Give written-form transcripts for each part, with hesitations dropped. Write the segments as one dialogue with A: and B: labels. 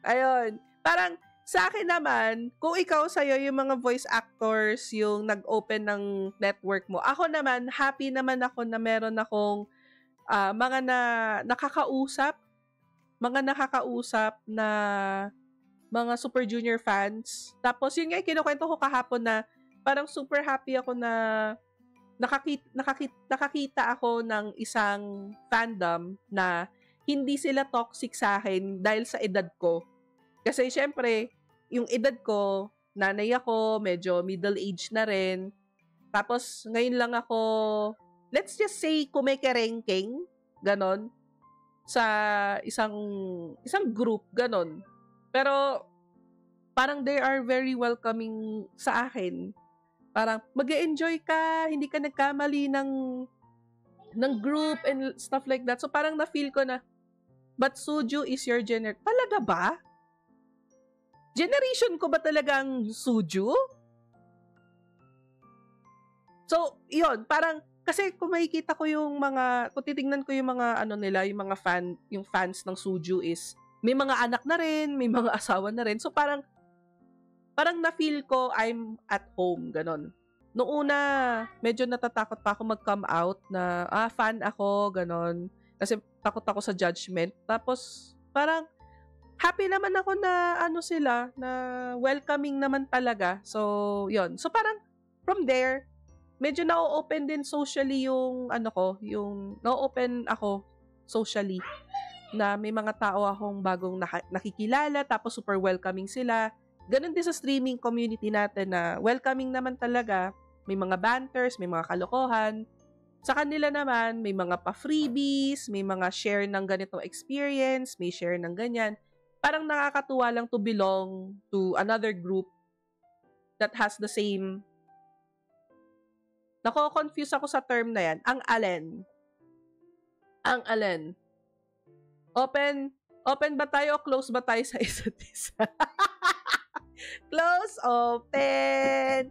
A: Ayun. Parang, sa akin naman, kung ikaw sa'yo, yung mga voice actors, yung nag-open ng network mo, ako naman, happy naman ako na meron akong mga nakakausap na mga Super Junior fans. Tapos, yun nga, kinukwento ko kahapon na parang super happy ako na nakakita ako ng isang fandom na hindi sila toxic sa akin dahil sa edad ko. Kasi syempre, yung edad ko, nanay ako, medyo middle age na rin. Tapos, ngayon lang ako, let's just say, kumekerengking, ganon, sa isang group, ganon. Pero, parang they are very welcoming sa akin. Parang, mag-e-enjoy ka, hindi ka nagkamali ng group and stuff like that. So, parang na-feel ko na, but Suju is your Talaga ba? Generation ko ba talagang Suju? So, yun, parang, kasi kung makikita ko kung titingnan ko yung mga, nila, yung mga yung fans ng Suju is, may mga anak na rin, may mga asawa na rin. So, parang na-feel ko I'm at home, ganon. Noong una, medyo natatakot pa ako mag-come out na, fan ako, ganon. Kasi takot ako sa judgment. Tapos, parang, happy naman ako na, sila, na welcoming naman talaga. So, yon. So, parang, from there, medyo na-open din socially yung, na-open ako socially na may mga tao akong bagong nakikilala, tapos super welcoming sila. Ganun din sa streaming community natin na welcoming naman talaga. May mga banters, may mga kalokohan. Sa kanila naman, may mga pa-freebies, may mga share ng ganitong experience, may share ng ganyan. Parang nakakatuwa lang to belong to another group that has the same. Nako-confuse ako sa term na yan. Ang alin. Open ba tayo o close ba tayo sa isa't isa? Close, open.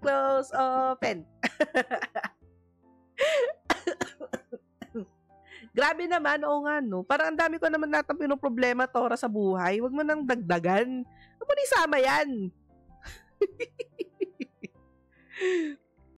A: Grabe naman, oo nga, no? Parang ang dami ko naman natang pinoproblema, Tora, sa buhay. Huwag mo nang dagdagan. Huwag mo nisama yan.